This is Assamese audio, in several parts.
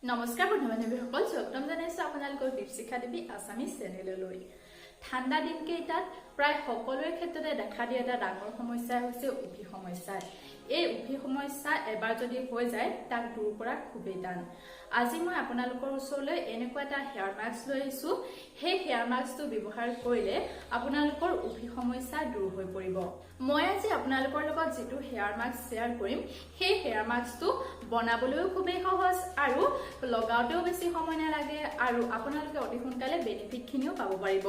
নমস্কাৰ বন্ধু-বান্ধৱীসকল, স্বাগতম জনাইছো আপোনালোকৰ দীপশিখা দেৱী আছামিজ চেনেললৈ। ঠাণ্ডা দিনকেইটাত প্ৰায় সকলোৰে ক্ষেত্ৰতে দেখা দিয়া এটা ডাঙৰ সমস্যা হৈছে উফি সমস্যা। এই উফি সমস্যা এবাৰ যদি হৈ যায় তাক দূৰ কৰা খুবেই টান। আজি মই আপোনালোকৰ ওচৰলৈ এনেকুৱা এটা হেয়াৰ মাস্ক লৈ আহিছো। সেই হেয়াৰ মাস্কটো ব্যৱহাৰ কৰিলে আপোনালোকৰ উফি সমস্যা দূৰ হৈ পৰিব। মই আজি আপোনালোকৰ লগত যেটো হেয়াৰ মাস্ক শেয়াৰ কৰিম, সেই হেয়াৰ মাস্কটো বনাবলৈও খুবেই সহজ আৰু লগাওতেও বেছি সময় নালাগে আৰু আপোনালোকে অতি সোনকালে বেনিফিট খিনিও পাব পাৰিব।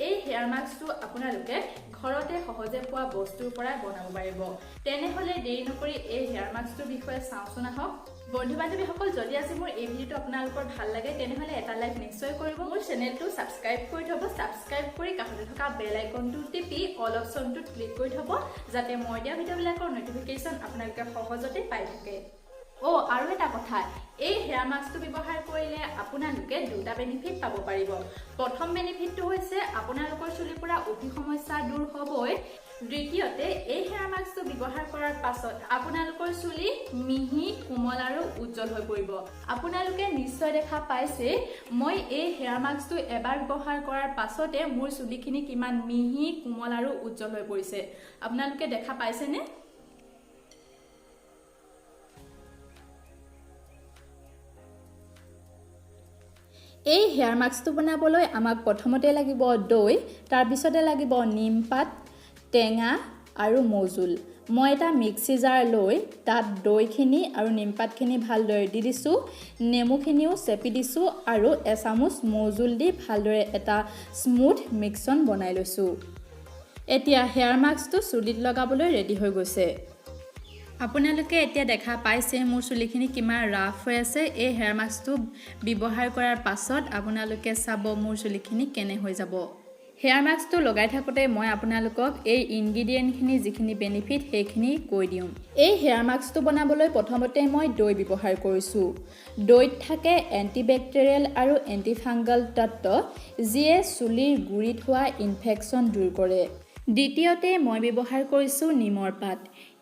এই হেয়াৰ মাস্কটো আপোনালোকে ঘৰতে সহজে পোৱা বস্তুৰ পৰা বনাব পাৰিব। তেনেহলে দেৰি নকৰি এই হেয়াৰ মাস্কটোৰ বিষয়ে চাওঁচোন আহক। বন্ধু-বান্ধৱীসকল, যদি আজি মোৰ এই ভিডিঅ'টো আপোনালোকৰ ভাল লাগে তেনেহলে এটা লাইক নিশ্চয় কৰিব। মোৰ চেনেলটো সাবস্ক্ৰাইব কৰি থব। সাবস্ক্ৰাইব কৰি কাষতে থকা বেল আইকনটো টিপি অল অপচনটোত ক্লিক কৰি থব, যাতে মই দিয়া ভিডিঅ'বিলাকৰ নটিফিকেশ্যন আপোনালোকে সহজতে পাই থাকে। আৰু এটা কথা, এই হেয়াৰ মাস্কটো ব্যৱহাৰ কৰিলে আপোনালোকে দুটা বেনিফিট পাব পাৰিব। প্ৰথম বেনিফিটটো হৈছে আপোনালোকৰ চুলিৰ পৰা উফি সমস্যা দূৰ হ'বই। দ্বিতীয়তে এই হেয়াৰ মাস্কটো ব্যৱহাৰ কৰাৰ পাছত আপোনালোকৰ চুলি মিহি, কোমল আৰু উজ্জ্বল হৈ পৰিব। আপোনালোকে নিশ্চয় দেখা পাইছে মই এই হেয়াৰ মাস্কটো এবাৰ ব্যৱহাৰ কৰাৰ পাছতে মোৰ চুলিখিনি কিমান মিহি, কোমল আৰু উজ্জ্বল হৈ পৰিছে। আপোনালোকে দেখা পাইছেনে? এই হেয়াৰ মাস্কটো বনাবলৈ আমাক প্ৰথমতে লাগিব দৈ, তাৰ পিছতে লাগিব নিমপাত, টেঙা আৰু মৌজোল। মই এটা মিক্সি জাৰ লৈ তাত দৈখিনি আৰু নিমপাতখিনি ভালদৰে দি দিছোঁ, নেমুখিনিও চেপি দিছোঁ আৰু এচামুচ মৌজোল দি ভালদৰে এটা স্মুথ মিক্সন বনাই লৈছোঁ। এতিয়া হেয়াৰ মাস্কটো চুলিত লগাবলৈ ৰেডি হৈ গৈছে। আপোনালোকে এতিয়া দেখা পাইছে মোৰ চুলিখিনি কিমান ৰাফ হৈ আছে। এই হেয়াৰ মাস্কটো ব্যৱহাৰ কৰাৰ পাছত আপোনালোকে চাব মোৰ চুলিখিনি কেনে হৈ যাব। হেয়াৰ মাস্কটো লগাই থাকোঁতে মই আপোনালোকক এই ইনগ্ৰিডিয়েণ্টখিনি যিখিনি বেনিফিট সেইখিনি কৈ দিওঁ। এই হেয়াৰ মাস্কটো বনাবলৈ প্ৰথমতে মই দৈ ব্যৱহাৰ কৰিছোঁ। দৈত থাকে এণ্টিবেক্টেৰিয়েল আৰু এণ্টিফাংগাল তত্ত্ব, যিয়ে চুলিৰ গুৰিত হোৱা ইনফেকশ্যন দূৰ কৰে। দ্বিতীয়তে মই ব্যৱহাৰ কৰিছোঁ নিমৰ পাত।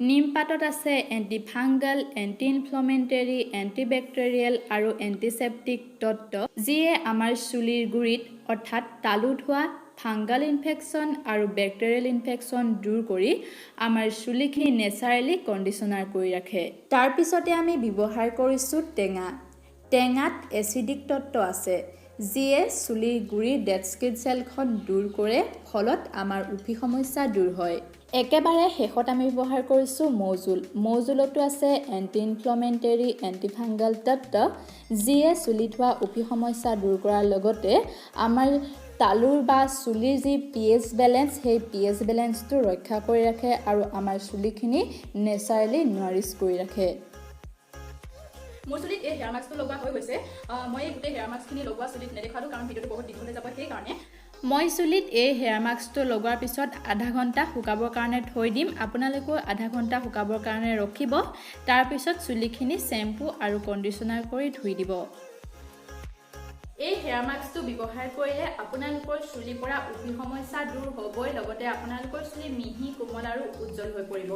নিম পাতত আছে এণ্টিফাংগাল, এণ্টি ইনফ্লমেটৰী, এণ্টিবেক্টেৰিয়েল আৰু এণ্টিছেপ্টিক তত্ত্ব, যিয়ে আমাৰ চুলিৰ গুৰিত অৰ্থাৎ তালুত হোৱা ফাংগাল ইনফেকশ্যন আৰু বেক্টেৰিয়েল ইনফেকশ্যন দূৰ কৰি আমাৰ চুলিখিনি নেচাৰেলি কণ্ডিচনাৰ কৰি ৰাখে। তাৰপিছতে আমি ব্যৱহাৰ কৰিছোঁ টেঙা। টেঙাত এচিডিক তত্ত্ব আছে, যিয়ে চুলিৰ গুৰিৰ ডেড স্কিন চেলখন দূৰ কৰে, ফলত আমাৰ উফি সমস্যা দূৰ হয়। একেবাৰে শেষত আমি ব্যৱহাৰ কৰিছোঁ মৌজোল। মৌজোলতো আছে এণ্টি ইনফ্লমেটৰী, এণ্টিফাংগাল তত্ত্ব, যিয়ে চুলিত হোৱা উফি সমস্যা দূৰ কৰাৰ লগতে আমাৰ তালুৰ বা চুলিৰ যি pH বেলেঞ্চ, সেই pH বেলেঞ্চটো ৰক্ষা কৰি ৰাখে আৰু আমাৰ চুলিখিনি নেচাৰেলি নাৰিছ কৰি ৰাখে। মোৰ চুলিত এই হেয়াৰ মাস্কটো লগোৱা হৈ গৈছে। মই এই গোটেই হেয়াৰ মাস্কখিনি লগোৱা চুলিত নেদেখালোঁ, কাৰণ ভিডিঅ'টো বহুত দীঘল হৈ যাব। সেইকাৰণে মই চুলিত এই হেয়াৰ মাস্কটো লগোৱাৰ পিছত আধা ঘণ্টা শুকাবৰ কাৰণে থৈ দিম। আপোনালোকেও আধা ঘণ্টা শুকাবৰ কাৰণে ৰখিব। তাৰপিছত চুলিখিনি শ্বেম্পু আৰু কণ্ডিচনাৰ কৰি ধুই দিব। এই হেয়াৰ মাস্কটো ব্যৱহাৰ কৰিলে আপোনালোকৰ চুলিৰ পৰা উফি সমস্যা দূৰ হ'বই, লগতে আপোনালোকৰ চুলি মিহি, কোমল আৰু উজ্জ্বল হৈ পৰিব।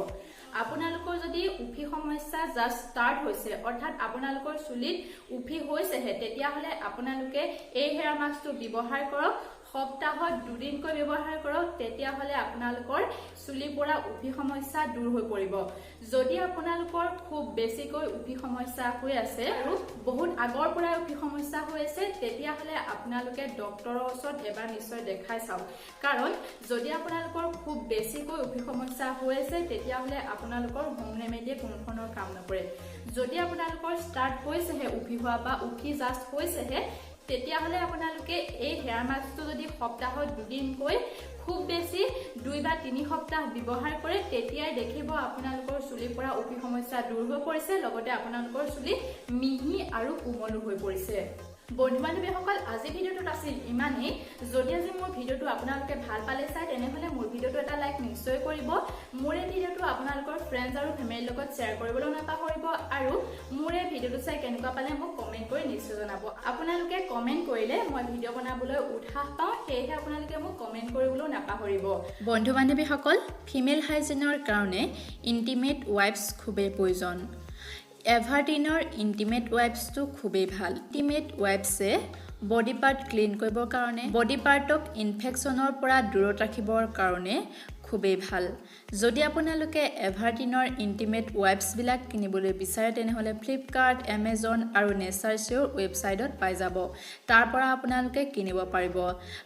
আপোনালোকৰ যদি উফি সমস্যা জাষ্ট ষ্টাৰ্ট হৈছে, অৰ্থাৎ আপোনালোকৰ চুলিত উফি হৈছেহে, তেতিয়াহ'লে আপোনালোকে এই হেয়াৰ মাস্কটো ব্যৱহাৰ কৰক। সপ্তাহত 2 দিনকৈ ব্যৱহাৰ কৰক, তেতিয়াহ'লে আপোনালোকৰ চুলিৰ পৰা উফি সমস্যা দূৰ হৈ পৰিব। যদি আপোনালোকৰ খুব বেছিকৈ উফি সমস্যা হৈ আছে আৰু বহুত আগৰ পৰা উফি সমস্যা হৈ আছে, তেতিয়াহ'লে আপোনালোকে ডক্তৰৰ ওচৰত এবাৰ নিশ্চয় দেখাই চাওক। কাৰণ যদি আপোনালোকৰ খুব বেছিকৈ উফি সমস্যা হৈ আছে, তেতিয়াহ'লে আপোনালোকৰ হোম ৰেমেডিয়ে কোনো ধৰণৰ কাম নকৰে। যদি আপোনালোকৰ ষ্টাৰ্ট হৈছেহে উফি হোৱা বা উফি জাষ্ট হৈছেহে, তেতিয়াহ'লে আপোনালোকে এই হেয়াৰ মাস্কটো যদি সপ্তাহত 2 দিনকৈ খুব বেছি 2 বা 3 সপ্তাহ ব্যৱহাৰ কৰে, তেতিয়াই দেখিব আপোনালোকৰ চুলিৰ পৰা উফি সমস্যা দূৰ হৈ পৰিছে, লগতে আপোনালোকৰ চুলি মিহি আৰু কোমলো হৈ পৰিছে। বন্ধু-বান্ধৱীসকল, আজি ভিডিঅ'টোত আছিল ইমানেই। যদি আজি মোৰ ভিডিঅ'টো আপোনালোকে ভাল পালে চাই, তেনেহ'লে মোৰ ভিডিঅ'টো এটা লাইক নিশ্চয় কৰিব। মোৰ এই ভিডিঅ'টো আপোনালোকৰ ফ্ৰেণ্ডছ আৰু ফেমিলিৰ লগত শ্বেয়াৰ কৰিবলৈ নাপাহৰিব আৰু মোৰ এই ভিডিঅ'টো চাই কেনেকুৱা পালে মোক কমেণ্ট কৰি নিশ্চয় জনাব। আপোনালোকে কমেণ্ট কৰিলে মই ভিডিঅ' বনাবলৈ উৎসাহ পাওঁ, সেয়েহে আপোনালোকে মোক কমেণ্ট কৰিবলৈ নাপাহৰিব। বন্ধু-বান্ধৱীসকল, ফিমেল হাইজিনৰ কাৰণে ইণ্টিমেট ৱাইপছ খুবেই প্ৰয়োজন। এভাৰটিনৰ ইণ্টিমেট ৱাইপছটো খুবেই ভাল। ইণ্টিমেট ৱাইপছে বডি পাৰ্ট ক্লিন কৰিবৰ কাৰণে, বডি পাৰ্টক ইনফেকশ্যনৰ পৰা দূৰত ৰাখিবৰ কাৰণে খুবেই ভাল। যদি আপোনালোকে এভাৰটিনৰ ইণ্টিমেট ৱাইপছবিলাক কিনিবলৈ বিচাৰে তেনেহ'লে ফ্লিপকাৰ্ট, এমেজন আৰু নেচাৰছৰ ৱেবছাইটত পাই যাব। তাৰ পৰা আপোনালোকে কিনিব পাৰিব।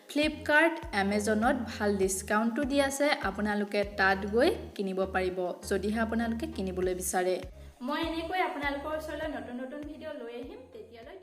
ফ্লিপকাৰ্ট, এমেজনত ভাল ডিছকাউণ্টটো দি আছে, আপোনালোকে তাত গৈ কিনিব পাৰিব যদিহে আপোনালোকে কিনিবলৈ বিচাৰে। মই এনেকৈ আপোনালোকৰ ওচৰলৈ নতুন নতুন ভিডিঅ' লৈ আহিম, তেতিয়ালৈ